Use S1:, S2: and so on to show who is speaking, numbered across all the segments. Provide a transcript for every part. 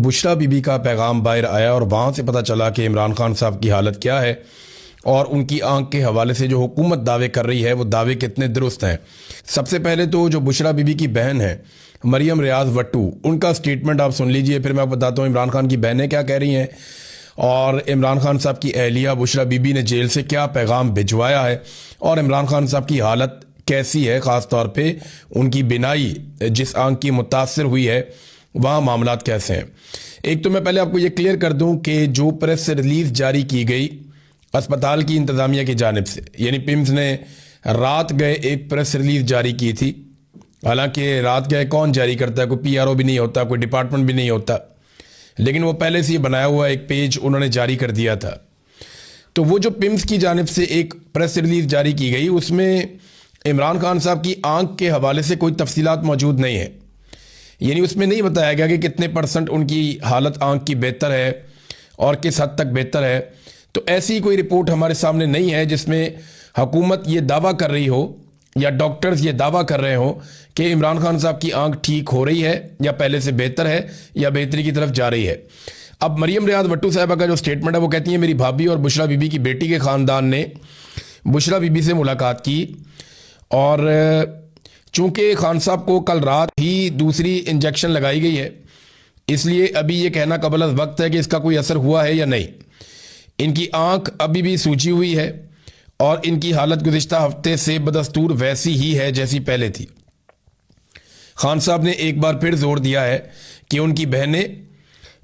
S1: बुशरा बीबी का पैगाम बाहर आया और वहाँ से पता चला कि इमरान खान साहब की हालत क्या है और उनकी आंख के हवाले से जो हुकूमत दावे कर रही है वो दावे कितने दुरुस्त हैं। सबसे पहले तो जो बुशरा बीबी की बहन है मरियम रियाज वट्टू, उनका स्टेटमेंट आप सुन लीजिए, फिर मैं आपको बताता हूँ इमरान खान की बहनें क्या कह रही हैं और इमरान खान साहब की अहलिया बुशरा बीबी ने जेल से क्या पैगाम भिजवाया है और इमरान खान साहब की हालत कैसी है, ख़ास तौर पे उनकी बिनाई जिस आंख की मुतासर हुई है वहाँ मामलात कैसे हैं। एक तो मैं पहले आपको ये क्लियर कर दूं कि जो प्रेस रिलीज़ जारी की गई अस्पताल की इंतज़ामिया की जानिब से, यानी पिम्स ने रात गए एक प्रेस रिलीज़ जारी की थी। हालांकि रात गए कौन जारी करता है, कोई पीआरओ भी नहीं होता, कोई डिपार्टमेंट भी नहीं होता, लेकिन वो पहले से ही बनाया हुआ एक पेज उन्होंने जारी कर दिया था। तो वो जो पिम्स की जानिब से एक प्रेस रिलीज़ जारी की गई उसमें इमरान खान साहब की आंख के हवाले से कोई तफसीलात मौजूद नहीं है, यानी उसमें नहीं बताया गया कि कितने % उनकी हालत आंख की बेहतर है और किस हद तक बेहतर है। तो ऐसी कोई रिपोर्ट हमारे सामने नहीं है जिसमें हुकूमत ये दावा कर रही हो या डॉक्टर्स ये दावा कर रहे हो कि इमरान खान साहब की आंख ठीक हो रही है या पहले से बेहतर है या बेहतरी की तरफ जा रही है। अब मरियम रियाज वट्टू साहिबा का जो स्टेटमेंट है वो कहती है मेरी भाभी और बुशरा बीबी की बेटी के ख़ानदान ने बुशरा बीबी से मुलाकात की और चूँकि खान साहब को कल रात ही दूसरी इंजेक्शन लगाई गई है, इसलिए अभी ये कहना कबल अज़ वक्त है कि इसका कोई असर हुआ है या नहीं। इनकी आंख अभी भी सूजी हुई है और इनकी हालत गुज़िश्ता हफ्ते से बदस्तूर वैसी ही है जैसी पहले थी। खान साहब ने एक बार फिर जोर दिया है कि उनकी बहनें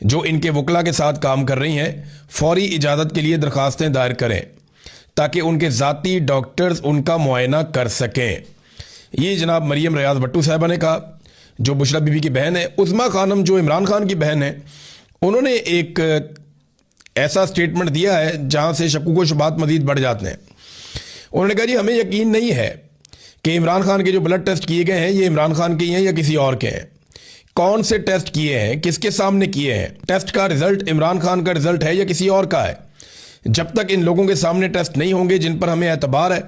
S1: जो इनके वकला के साथ काम कर रही हैं फौरी इजाज़त के लिए दरख्वास्तें दायर करें ताकि उनके ज़ाती डॉक्टर्स उनका मुआयना कर सकें। ये जनाब मरियम रियाज भट्टू साहिबा ने कहा, जो बुशरा बीबी की बहन है। उज़मा खानम जो इमरान खान की बहन है, उन्होंने एक ऐसा स्टेटमेंट दिया है जहां से शक्कू व शुबात मजीद बढ़ जाते हैं। उन्होंने कहा जी हमें यकीन नहीं है कि इमरान खान के जो ब्लड टेस्ट किए गए हैं ये इमरान खान के हैं या किसी और के हैं। कौन से टेस्ट किए हैं, किसके सामने किए हैं, टेस्ट का रिजल्ट इमरान खान का रिजल्ट है या किसी और का है। जब तक इन लोगों के सामने टेस्ट नहीं होंगे जिन पर हमें एतबार है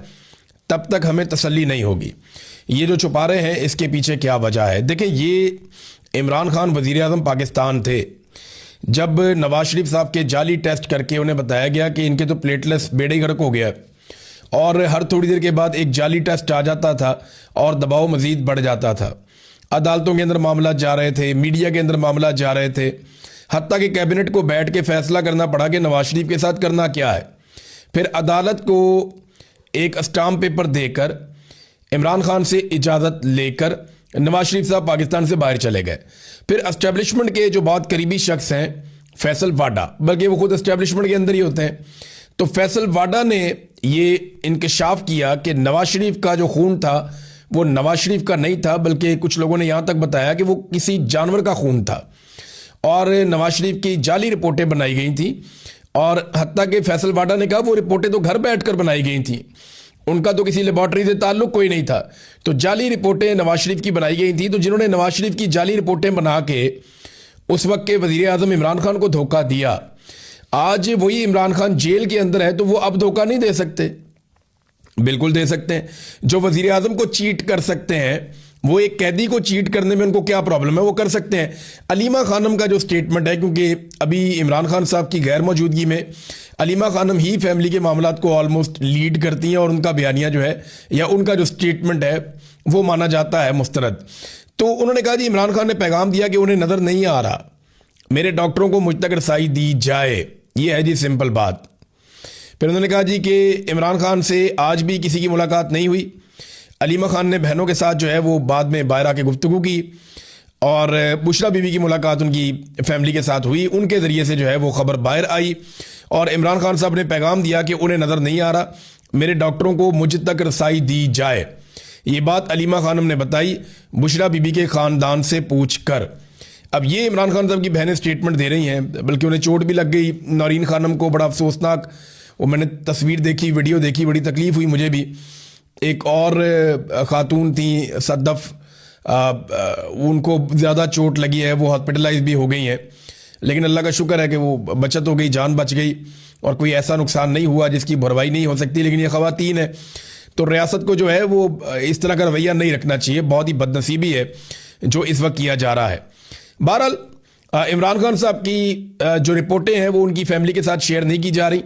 S1: तब तक हमें तसल्ली नहीं होगी। ये जो छुपा रहे हैं इसके पीछे क्या वजह है। देखें, ये इमरान खान वज़ीर आज़म पाकिस्तान थे जब नवाज शरीफ साहब के जाली टेस्ट करके उन्हें बताया गया कि इनके तो प्लेटलेट्स बेड़े गर्क हो गया और हर थोड़ी देर के बाद एक जाली टेस्ट आ जाता था और दबाव मज़ीद बढ़ जाता था। अदालतों के अंदर मामला जा रहे थे, मीडिया के अंदर मामला जा रहे थे, हत्ता कि कैबिनेट को बैठ के फैसला करना पड़ा कि नवाज शरीफ के साथ करना क्या है। फिर अदालत को एक स्टाम्प पेपर देकर इमरान खान से इजाज़त लेकर नवाज शरीफ साहब पाकिस्तान से बाहर चले गए। फिर एस्टेब्लिशमेंट के जो बहुत करीबी शख्स हैं फैसल वाडा, बल्कि वो खुद एस्टेब्लिशमेंट के अंदर ही होते हैं, तो फैसल वाडा ने ये इंकशाफ किया कि नवाज शरीफ का जो खून था वो नवाज शरीफ का नहीं था, बल्कि कुछ लोगों ने यहाँ तक बताया कि वो किसी जानवर का खून था और नवाज शरीफ की जाली रिपोर्टें बनाई गई थी। और हत्ता कि फैसल वाडा ने कहा वो रिपोर्टें तो घर बैठकर बनाई गई थी, उनका तो किसी लेबॉर्ट्री से ताल्लुक कोई नहीं था, तो जाली रिपोर्टें नवाज शरीफ की बनाई गई थी। तो जिन्होंने नवाज शरीफ की जाली रिपोर्टें बना के उस वक्त के वज़ीर आज़म इमरान खान को धोखा दिया, आज वही इमरान खान जेल के अंदर है तो वो अब धोखा नहीं दे सकते? बिल्कुल दे सकते हैं। जो वज़ीर आज़म को चीट कर सकते हैं, वो एक कैदी को चीट करने में उनको क्या प्रॉब्लम है, वो कर सकते हैं। अलीमा खानम का जो स्टेटमेंट है, क्योंकि अभी इमरान खान साहब की गैर मौजूदगी में अलीमा खानम ही फैमिली के मामलात को ऑलमोस्ट लीड करती हैं और उनका बयानिया जो है या उनका जो स्टेटमेंट है वो माना जाता है मुस्तरद। तो उन्होंने कहा जी इमरान खान ने पैगाम दिया कि उन्हें नज़र नहीं आ रहा, मेरे डॉक्टरों को मुझ तक रसाई दी जाए, ये है जी सिंपल बात। फिर उन्होंने कहा जी कि इमरान खान से आज भी किसी की मुलाकात नहीं हुई। अलीमा खान ने बहनों के साथ जो है वो बाद में बाहर आके गुफ्तगू की और बुशरा बीबी की मुलाकात उनकी फैमिली के साथ हुई, उनके ज़रिए से जो है वो ख़बर बाहर आई और इमरान खान साहब ने पैगाम दिया कि उन्हें नज़र नहीं आ रहा, मेरे डॉक्टरों को मुझ तक रसाई दी जाए। ये बात अलीमा खानम ने बताई बुशरा बीबी के ख़ानदान से पूछ कर। अब ये इमरान खान साहब की बहनें स्टेटमेंट दे रही हैं, बल्कि उन्हें चोट भी लग गई। नौरीन खानम को बड़ा अफसोसनाक, वो मैंने तस्वीर देखी, वीडियो देखी, बड़ी तकलीफ़ हुई मुझे भी। एक और ख़ातून थी सद्दफ़, उनको ज़्यादा चोट लगी है, वो हॉस्पिटलाइज भी हो गई हैं, लेकिन अल्लाह का शुक्र है कि वो बचत हो गई, जान बच गई और कोई ऐसा नुकसान नहीं हुआ जिसकी भरवाई नहीं हो सकती। लेकिन ये ख़वातीन है तो रियासत को जो है वो इस तरह का रवैया नहीं रखना चाहिए, बहुत ही बदनसीबी है जो इस वक्त किया जा रहा है। बहरहाल इमरान खान साहब की जो रिपोर्टें हैं वो उनकी फैमिली के साथ शेयर नहीं की जा रही।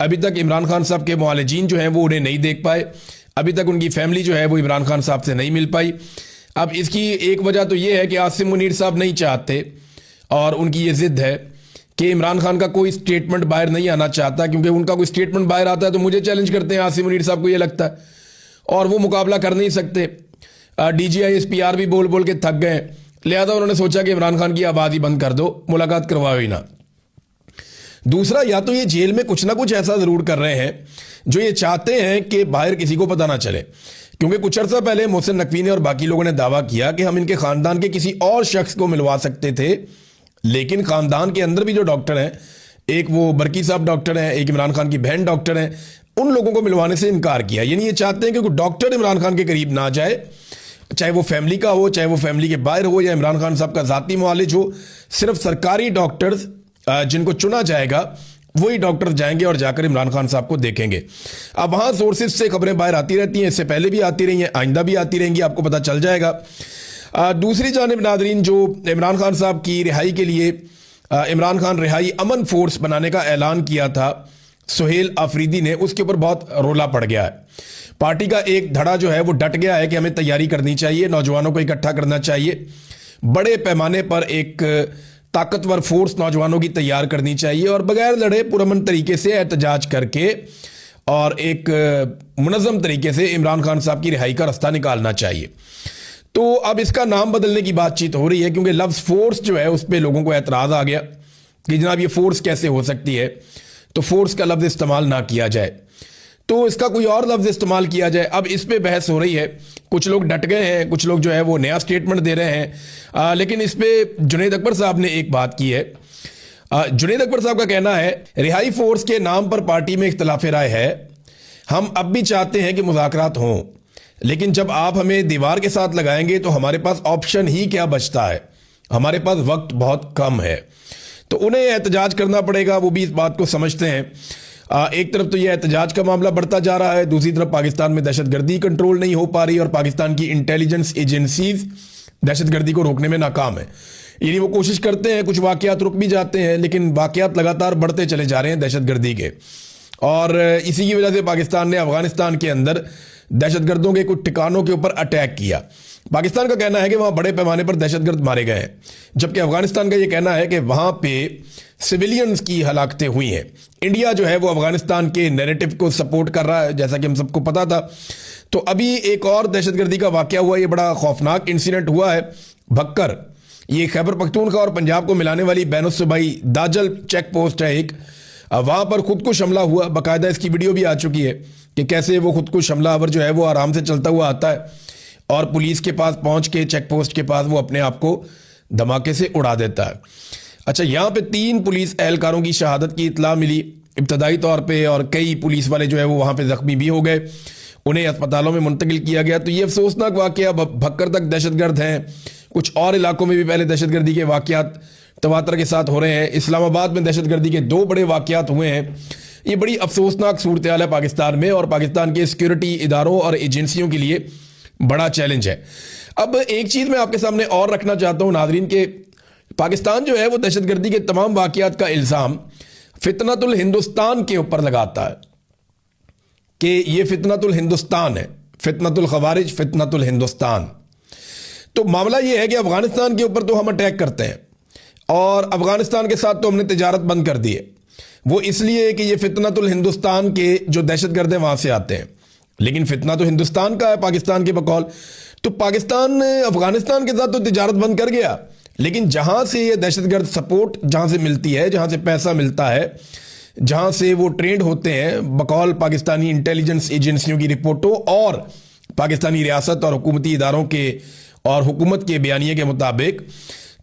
S1: अभी तक इमरान खान साहब के मुआलिजीन जो हैं वो उन्हें नहीं देख पाए। अभी तक उनकी फैमिली जो है वो इमरान खान साहब से नहीं मिल पाई। अब इसकी एक वजह तो ये है कि आसिम मुनीर साहब नहीं चाहते और उनकी ये जिद है कि इमरान खान का कोई स्टेटमेंट बाहर नहीं आना चाहता, क्योंकि उनका कोई स्टेटमेंट बाहर आता है तो मुझे चैलेंज करते हैं आसिम मुनीर साहब को, ये लगता है, और वो मुकाबला कर नहीं सकते। DGI SPR भी बोल बोल के थक गए, लिहाजा उन्होंने सोचा कि इमरान खान की आवाज़ ही बंद कर दो, मुलाकात करवाओ ही ना। दूसरा, या तो ये जेल में कुछ ना कुछ ऐसा ज़रूर कर रहे हैं जो ये चाहते हैं कि बाहर किसी को पता ना चले, क्योंकि कुछ अर्सा पहले मोहसिन नकवी ने और बाकी लोगों ने दावा किया कि हम इनके ख़ानदान के किसी और शख्स को मिलवा सकते थे, लेकिन ख़ानदान के अंदर भी जो डॉक्टर हैं, एक वो बरकी साहब डॉक्टर हैं, एक इमरान खान की बहन डॉक्टर हैं, उन लोगों को मिलवाने से इनकार किया। यानी ये चाहते हैं कि कोई डॉक्टर इमरान खान के करीब ना जाए, चाहे वो फैमिली का हो, चाहे वो फैमिली के बाहर हो, या इमरान खान साहब का ज़ाती मुआलिज हो। सिर्फ सरकारी डॉक्टर्स जिनको चुना जाएगा वही डॉक्टर जाएंगे और जाकर इमरान खान साहब को देखेंगे। अब वहाँ सोर्सेज से खबरें बाहर आती रहती हैं, इससे पहले भी आती रही हैं, आइंदा भी आती रहेंगी, आपको पता चल जाएगा। दूसरी जानिब नादरीन, जो इमरान खान साहब की रिहाई के लिए इमरान खान रिहाई अमन फोर्स बनाने का ऐलान किया था सुहेल आफरीदी ने, उसके ऊपर बहुत रोला पड़ गया है। पार्टी का एक धड़ा जो है वो डट गया है कि हमें तैयारी करनी चाहिए, नौजवानों को इकट्ठा करना चाहिए, बड़े पैमाने पर एक ताकतवर फोर्स नौजवानों की तैयार करनी चाहिए और बगैर लड़े पुरअमन तरीके से एहतजाज करके और एक मुनज़्ज़म तरीके से इमरान खान साहब की रिहाई का रास्ता निकालना चाहिए। तो अब इसका नाम बदलने की बातचीत हो रही है, क्योंकि लफ्ज़ फोर्स जो है उस पर लोगों को एतराज़ आ गया कि जनाब ये फोर्स कैसे हो सकती है, तो फोर्स का लफ्ज़ इस्तेमाल ना किया जाए, तो इसका कोई और लफ्ज़ इस्तेमाल किया जाए। अब इस पे बहस हो रही है, कुछ लोग डट गए हैं, कुछ लोग जो है वो नया स्टेटमेंट दे रहे हैं। लेकिन इस पे जुनैद अकबर साहब ने एक बात की है। जुनैद अकबर साहब का कहना है, रिहाई फोर्स के नाम पर पार्टी में इख्तलाफ राय है, हम अब भी चाहते हैं कि मुज़ाकरात हों, लेकिन जब आप हमें दीवार के साथ लगाएंगे तो हमारे पास ऑप्शन ही क्या बचता है, हमारे पास वक्त बहुत कम है। तो उन्हें एहतजाज करना पड़ेगा, वो भी इस बात को समझते हैं। एक तरफ तो यह एहतजाज का मामला बढ़ता जा रहा है, दूसरी तरफ पाकिस्तान में दहशतगर्दी कंट्रोल नहीं हो पा रही और पाकिस्तान की इंटेलिजेंस एजेंसीज दहशतगर्दी को रोकने में नाकाम है। यानी वो कोशिश करते हैं, कुछ वाक़यात रुक भी जाते हैं, लेकिन वाक़यात लगातार बढ़ते चले जा रहे हैं दहशतगर्दी के, और इसी की वजह से पाकिस्तान ने अफगानिस्तान के अंदर दहशतगर्दों के कुछ ठिकानों के ऊपर अटैक किया। पाकिस्तान का कहना है कि वहाँ बड़े पैमाने पर दहशतगर्द मारे गए हैं, जबकि अफगानिस्तान का ये कहना है कि वहाँ पे सिविलियंस की हलाकतें हुई हैं। इंडिया जो है वो अफगानिस्तान के नैरेटिव को सपोर्ट कर रहा है, जैसा कि हम सबको पता था। तो अभी एक और दहशतगर्दी का वाक़या हुआ, ये बड़ा खौफनाक इंसिडेंट हुआ है भक्कर, ये खैबर पख्तूनख्वा और पंजाब को मिलाने वाली बैनुस्सूबाई दाजल चेक पोस्ट है एक, वहाँ पर खुदकुश हमला हुआ। बाकायदा इसकी वीडियो भी आ चुकी है कि कैसे वो खुदकुश हमलावर जो है वो आराम से चलता हुआ आता है और पुलिस के पास पहुँच के, चेक पोस्ट के पास, वो अपने आप को धमाके से उड़ा देता है। अच्छा, यहाँ पे 3 पुलिस एहलकारों की शहादत की इत्तला मिली इब्तदाई तौर पे, और कई पुलिस वाले जो है वो वहाँ पे ज़ख्मी भी हो गए, उन्हें अस्पतालों में मुंतकिल किया गया। तो ये अफसोसनाक वाक़या, भक्कर तक दहशतगर्द हैं, कुछ और इलाकों में भी पहले दहशतगर्दी के वाक़यात तवातर के साथ हो रहे हैं। इस्लामाबाद में दहशतगर्दी के 2 बड़े वाक़यात हुए हैं। ये बड़ी अफसोसनाक सूरत हाल है पाकिस्तान में, और पाकिस्तान के सिक्योरिटी इदारों और एजेंसियों के लिए बड़ा चैलेंज है। अब एक चीज़ मैं आपके सामने और रखना चाहता हूँ नाज़रीन, के पाकिस्तान जो है वो दहशतगर्दी के तमाम वाक़यात का इल्ज़ाम फितनतुल हिंदुस्तान के ऊपर लगाता है कि ये फितनतुल हिंदुस्तान है, फितनतुल खवारिज, फितनतुल हिंदुस्तान। तो मामला ये है कि अफगानिस्तान के ऊपर तो हम अटैक करते हैं और अफगानिस्तान के साथ तो हमने तिजारत बंद कर दी है, वो इसलिए कि ये फितनतुल हिंदुस्तान के जो दहशतगर्द हैं वहाँ से आते हैं, लेकिन फितना तो हिंदुस्तान का है पाकिस्तान के बकौल। तो पाकिस्तान अफगानिस्तान के साथ तो तिजारत बंद कर गया, लेकिन जहाँ से ये दहशतगर्द सपोर्ट जहाँ से मिलती है, जहाँ से पैसा मिलता है, जहाँ से वो ट्रेंड होते हैं बकौल पाकिस्तानी इंटेलिजेंस एजेंसियों की रिपोर्टों और पाकिस्तानी रियासत और हुकूमती इदारों के और हुकूमत के बयानिए के मुताबिक,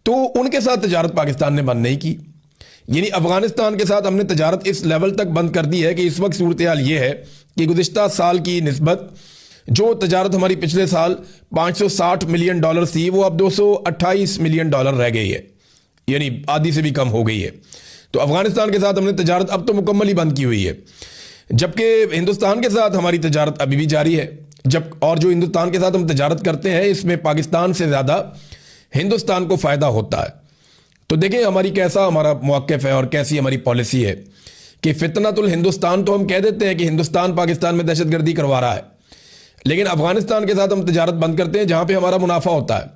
S1: तो उनके साथ तजारत पाकिस्तान ने बंद नहीं की। यानी अफगानिस्तान के साथ हमने तजारत इस लेवल तक बंद कर दी है कि इस वक्त सूरत हाल ये है कि गुज़िश्ता साल की निस्बत जो तजारत हमारी पिछले साल $560 मिलियन थी, वो अब $228 मिलियन रह गई है, यानी आधी से भी कम हो गई है। तो अफगानिस्तान के साथ हमने तजारत अब तो मुकम्मल ही बंद की हुई है, जबकि हिंदुस्तान के साथ हमारी तजारत अभी भी जारी है। और जो हिंदुस्तान के साथ हम तजारत करते हैं, इसमें पाकिस्तान से ज़्यादा हिंदुस्तान को फ़ायदा होता है। तो देखें हमारा मौक़िफ़ है और कैसी हमारी पॉलिसी है कि फितनतुल हिंदुस्तान तो हम कह देते हैं कि हिंदुस्तान पाकिस्तान में दहशतगर्दी करवा रहा है, लेकिन अफगानिस्तान के साथ हम तिजारत बंद करते हैं जहां पे हमारा मुनाफा होता है,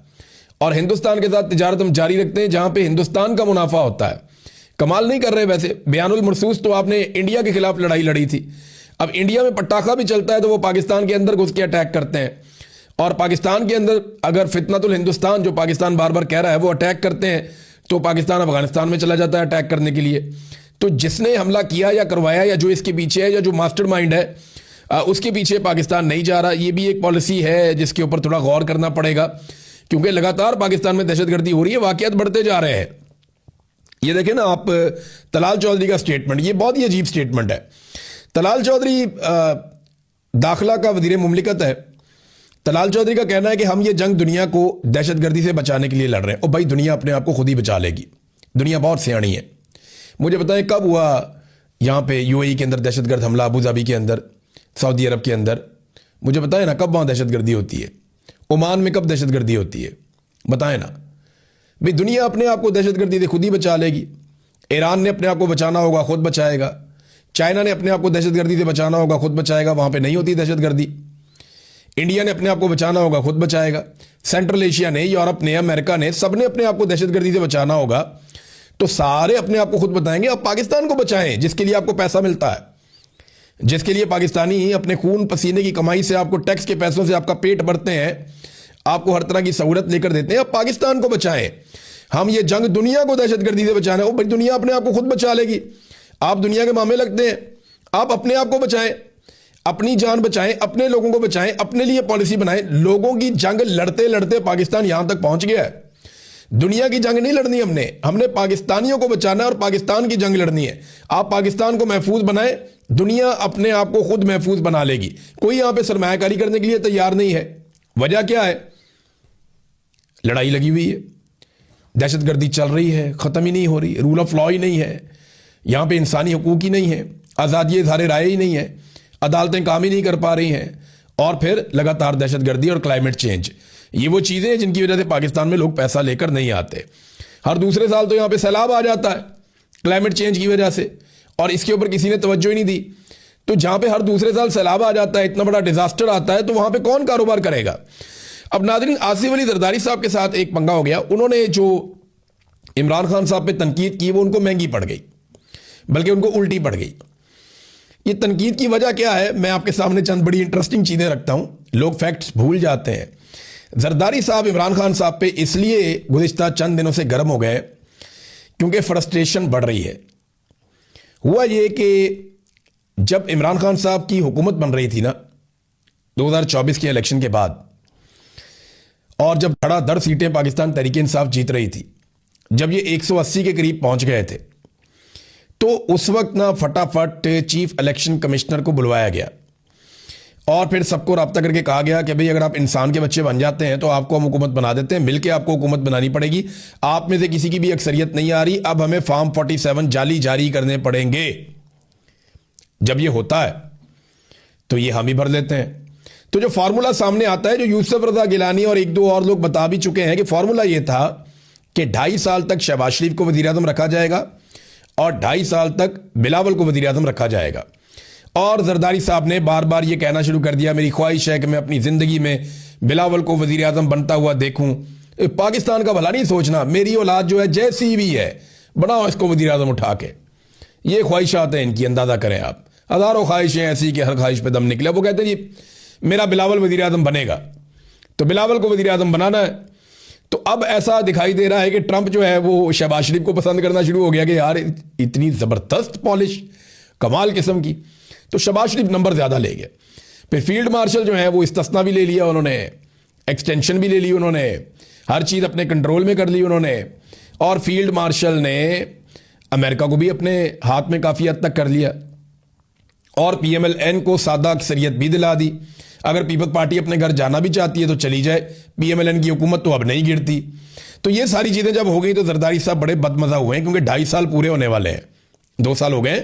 S1: और हिंदुस्तान के साथ तिजारत हम जारी रखते हैं जहां पे हिंदुस्तान का मुनाफा होता है। कमाल नहीं कर रहे। वैसे बयानुल मरसूस तो आपने इंडिया के खिलाफ लड़ाई लड़ी थी, अब इंडिया में पटाखा भी चलता है तो वो पाकिस्तान के अंदर घुस के अटैक करते हैं, और पाकिस्तान के अंदर अगर फितनतुल हिंदुस्तान जो पाकिस्तान बार बार कह रहा है वो अटैक करते हैं तो पाकिस्तान अफगानिस्तान में चला जाता है अटैक करने के लिए। तो जिसने हमला किया या करवाया या जो इसके पीछे है या जो मास्टरमाइंड है उसके पीछे पाकिस्तान नहीं जा रहा। ये भी एक पॉलिसी है जिसके ऊपर थोड़ा गौर करना पड़ेगा, क्योंकि लगातार पाकिस्तान में दहशतगर्दी हो रही है, वाकयात बढ़ते जा रहे हैं। ये देखें ना आप, तलाल चौधरी का स्टेटमेंट, ये बहुत ही अजीब स्टेटमेंट है। तलाल चौधरी दाखिला का वजीर मुमलिकत है। तलाल चौधरी का कहना है कि हम ये जंग दुनिया को दहशतगर्दी से बचाने के लिए लड़ रहे हैं। और भाई दुनिया अपने आप को खुद ही बचा लेगी, दुनिया बहुत सियाणी है। मुझे बताएं कब हुआ यहाँ पे यूएई के अंदर दहशतगर्द हमला, अबू धाबी के अंदर, सऊदी अरब के अंदर, मुझे बताएं ना कब वहाँ दहशतगर्दी होती है, ओमान में कब दहशतगर्दी होती है, बताएं ना भाई। दुनिया अपने आप को दहशतगर्दी से खुद ही बचा लेगी। ईरान ने अपने आप को बचाना होगा, खुद बचाएगा। चाइना ने अपने आप को दहशतगर्दी से बचाना होगा, खुद बचाएगा, वहाँ पर नहीं होती दहशतगर्दी। इंडिया ने अपने आप को बचाना होगा, खुद बचाएगा। सेंट्रल एशिया ने, यूरोप ने, अमेरिका ने, सब ने अपने आप को दहशतगर्दी से बचाना होगा, तो सारे अपने आप को खुद बताएंगे। अब पाकिस्तान को बचाएं जिसके लिए आपको पैसा मिलता है, जिसके लिए पाकिस्तानी अपने खून पसीने की कमाई से, आपको टैक्स के पैसों से आपका पेट भरते हैं, आपको हर तरह की सहूलत लेकर देते हैं। अब पाकिस्तान को बचाएं। हम ये जंग दुनिया को दहशतगर्दी से बचाना है, भाई दुनिया अपने आप को खुद बचा लेगी। आप दुनिया के मामे लगते हैं, आप अपने आप को बचाएं, अपनी जान बचाएं, अपने लोगों को बचाएं, अपने लिए पॉलिसी बनाएं। लोगों की जंग लड़ते लड़ते पाकिस्तान यहां तक पहुंच गया है। दुनिया की जंग नहीं लड़नी हमने पाकिस्तानियों को बचाना है और पाकिस्तान की जंग लड़नी है। आप पाकिस्तान को महफूज बनाएं, दुनिया अपने आप को खुद महफूज बना लेगी। कोई यहां पे सरमायाकारी करने के लिए तैयार नहीं है। वजह क्या है? लड़ाई लगी हुई है, दहशतगर्दी चल रही है, खत्म ही नहीं हो रही, रूल ऑफ लॉ ही नहीं है, यहां पे इंसानी हकूक ही नहीं है, आज़ादी इज़हार राय ही नहीं है, अदालतें काम ही नहीं कर पा रही हैं, और फिर लगातार दहशतगर्दी और क्लाइमेट चेंज, ये वो चीज़ें हैं जिनकी वजह से पाकिस्तान में लोग पैसा लेकर नहीं आते। हर दूसरे साल तो यहाँ पे सैलाब आ जाता है क्लाइमेट चेंज की वजह से, और इसके ऊपर किसी ने तवज्जो ही नहीं दी। तो जहाँ पे हर दूसरे साल सैलाब आ जाता है, इतना बड़ा डिजास्टर आता है, तो वहाँ पे कौन कारोबार करेगा? अब नाज़रीन, आसिफ अली जरदारी साहब के साथ एक पंगा हो गया। उन्होंने जो इमरान खान साहब पे तनकीद की वो उनको महंगी पड़ गई, बल्कि उनको उल्टी पड़ गई। ये तनकीद की वजह क्या है, मैं आपके सामने चंद बड़ी इंटरेस्टिंग चीज़ें रखता हूँ, लोग फैक्ट्स भूल जाते हैं। जरदारी साहब इमरान खान साहब पे इसलिए गुज़िश्ता चंद दिनों से गर्म हो गए क्योंकि फ्रस्ट्रेशन बढ़ रही है। हुआ ये कि जब इमरान खान साहब की हुकूमत बन रही थी ना 2024 के इलेक्शन के बाद, और जब धड़ाधड़ सीटें पाकिस्तान तहरीक इंसाफ जीत रही थी, जब ये 180 के करीब पहुंच गए थे, तो उस वक्त ना फटाफट चीफ इलेक्शन कमिश्नर को बुलवाया गया और फिर सबको रब्ता करके कहा गया कि भाई अगर आप इंसान के बच्चे बन जाते हैं तो आपको हम हुकूमत बना देते हैं, मिलके आपको हुकूमत बनानी पड़ेगी, आप में से किसी की भी अक्सरियत नहीं आ रही, अब हमें फॉर्म 47 जाली जारी करने पड़ेंगे। जब ये होता है तो ये हम ही भर लेते हैं। तो जो फार्मूला सामने आता है, जो यूसुफ रजा गिलानी और एक दो और लोग बता भी चुके हैं कि फार्मूला ये था कि 2.5 साल तक शहबाज शरीफ को वज़ीर आज़म रखा जाएगा और 2.5 साल तक बिलावल को वज़ीर आज़म रखा जाएगा। और जरदारी साहब ने बार बार ये कहना शुरू कर दिया, मेरी ख्वाहिश है कि मैं अपनी ज़िंदगी में बिलावल को वज़ीर आज़म बनता हुआ देखूं। पाकिस्तान का भला नहीं सोचना, मेरी औलाद जो है जैसी भी है बनाओ इसको वज़ीर आज़म उठा के। ये ख्वाहिशात हैं इनकी, अंदाज़ा करें आप। हज़ारों ख्वाहिशें ऐसी कि हर ख्वाहिश पे दम निकले। वो कहते हैं जी मेरा बिलावल वज़ीर आज़म बनेगा, तो बिलावल को वज़ीर आज़म बनाना है। तो अब ऐसा दिखाई दे रहा है कि ट्रंप जो है वो शहबाज शरीफ को पसंद करना शुरू हो गया कि यार इतनी ज़बरदस्त पॉलिश, कमाल किस्म की। तो शहबाज शरीफ नंबर ज़्यादा ले गए। फिर फील्ड मार्शल जो है वो इस्तिस्ना भी ले लिया उन्होंने, एक्सटेंशन भी ले ली उन्होंने, हर चीज़ अपने कंट्रोल में कर ली उन्होंने। और फील्ड मार्शल ने अमेरिका को भी अपने हाथ में काफ़ी हद तक कर लिया और PMLN को सादा अक्सरियत भी दिला दी। अगर पीपल्स पार्टी अपने घर जाना भी चाहती है तो चली जाए, PMLN की हुकूमत तो अब नहीं गिरती। तो ये सारी चीज़ें जब हो गई तो जरदारी साहब बड़े बदमज़ा हुए हैं, क्योंकि 2.5 साल पूरे होने वाले हैं। 2 साल हो गए,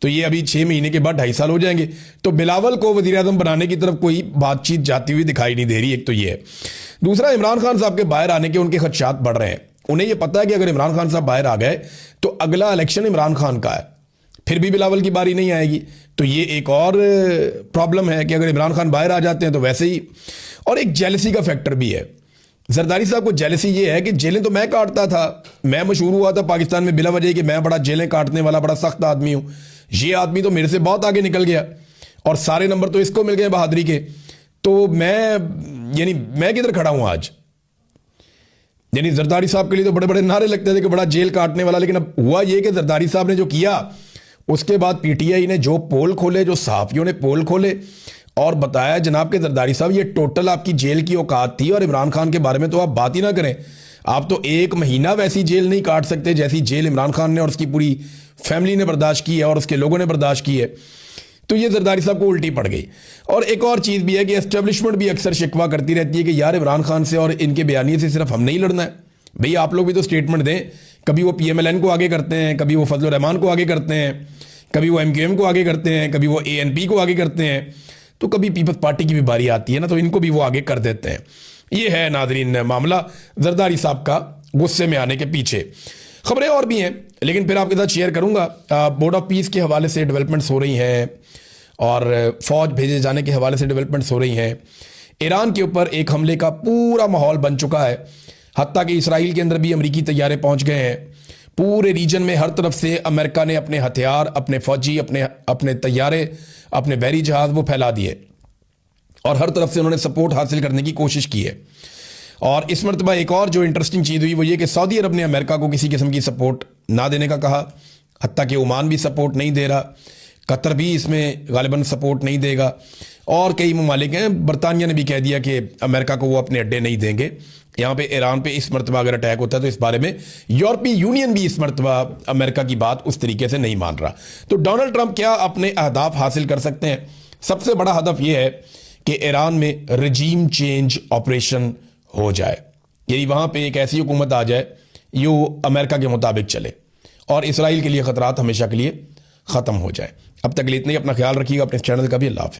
S1: तो ये अभी 6 महीने के बाद 2.5 साल हो जाएंगे। तो बिलावल को वज़ीर आज़म बनाने की तरफ कोई बातचीत जाती हुई दिखाई नहीं दे रही। एक तो ये है। दूसरा, इमरान खान साहब के बाहर आने के उनके खदशात बढ़ रहे हैं। उन्हें ये पता है कि अगर इमरान खान साहब बाहर आ गए तो अगला इलेक्शन इमरान खान का है, फिर भी बिलावल की बारी नहीं आएगी। तो ये एक और प्रॉब्लम है कि अगर इमरान खान बाहर आ जाते हैं तो वैसे ही। और एक जेलसी का फैक्टर भी है। जरदारी साहब को जेलसी ये है कि जेलें तो मैं काटता था, मैं मशहूर हुआ था पाकिस्तान में बिला वजह कि मैं बड़ा जेलें काटने वाला बड़ा सख्त आदमी हूं। ये आदमी तो मेरे से बहुत आगे निकल गया और सारे नंबर तो इसको मिल गए बहादुरी के। तो मैं किधर खड़ा हूं आज? यानी जरदारी साहब के लिए तो बड़े बड़े नारे लगते थे कि बड़ा जेल काटने वाला, लेकिन अब हुआ ये कि जरदारी साहब ने जो किया उसके बाद पीटीआई ने जो पोल खोले, जो सहाफियों ने पोल खोले और बताया जनाब के जरदारी साहब ये टोटल आपकी जेल की औकात थी और इमरान खान के बारे में तो आप बात ही ना करें। आप तो एक महीना वैसी जेल नहीं काट सकते जैसी जेल इमरान खान ने और उसकी पूरी फैमिली ने बर्दाश्त की है और उसके लोगों ने बर्दाश्त की है। तो ये जरदारी साहब को उल्टी पड़ गई। और एक और चीज़ भी है कि एस्टेब्लिशमेंट भी अक्सर शिकवा करती रहती है कि यार इमरान खान से और इनके बयानिए से सिर्फ हम नहीं लड़ना है, भई आप लोग भी तो स्टेटमेंट दें। कभी वो PMLN को आगे करते हैं, कभी वो फजल रहमान को आगे करते हैं, कभी वो MQM को आगे करते हैं, कभी वो ANP को आगे करते हैं, तो कभी पीपल्स पार्टी की भी बारी आती है ना तो इनको भी वो आगे कर देते हैं। ये है नाजरीन मामला जरदारी साहब का गुस्से में आने के पीछे। खबरें और भी हैं लेकिन फिर आपके साथ शेयर करूंगा। बोर्ड ऑफ पीस के हवाले से डेवलपमेंट्स हो रही हैं और फौज भेजे जाने के हवाले से डेवलपमेंट्स हो रही हैं। ईरान के ऊपर एक हमले का पूरा माहौल बन चुका है, हत्ता कि इसराइल के अंदर भी अमरीकी तैयारे पहुंच गए हैं। पूरे रीजन में हर तरफ से अमेरिका ने अपने हथियार, अपने फौजी, अपने तैयारे, अपने बहरी जहाज वो फैला दिए और हर तरफ से उन्होंने सपोर्ट हासिल करने की कोशिश की है। और इस मरतबा एक और जो इंटरेस्टिंग चीज़ हुई वो ये कि सऊदी अरब ने अमेरिका को किसी किस्म की सपोर्ट ना देने का कहा, हत्ता कि ओमान भी सपोर्ट नहीं दे रहा, कतर भी इसमें गालिबन सपोर्ट नहीं देगा और कई ममालिक हैं। बरतानिया ने भी कह दिया कि अमेरिका को वो अपने अड्डे नहीं देंगे। यहाँ पे ईरान पे इस मरतबा अगर अटैक होता है तो इस बारे में यूरोपीय यूनियन भी इस मरतबा अमेरिका की बात उस तरीके से नहीं मान रहा। तो डोनाल्ड ट्रंप क्या अपने अहदाफ हासिल कर सकते हैं? सबसे बड़ा हदफ यह है कि ईरान में रजीम चेंज ऑपरेशन हो जाए, यानी वहाँ पे एक ऐसी हुकूमत आ जाए जो अमेरिका के मुताबिक चले और इसराइल के लिए ख़तरात हमेशा के लिए ख़त्म हो जाए। अब तक के लिए इतना ही। अपना ख्याल रखिएगा, अपने चैनल का भी। अल्लाह हाफ़िज़।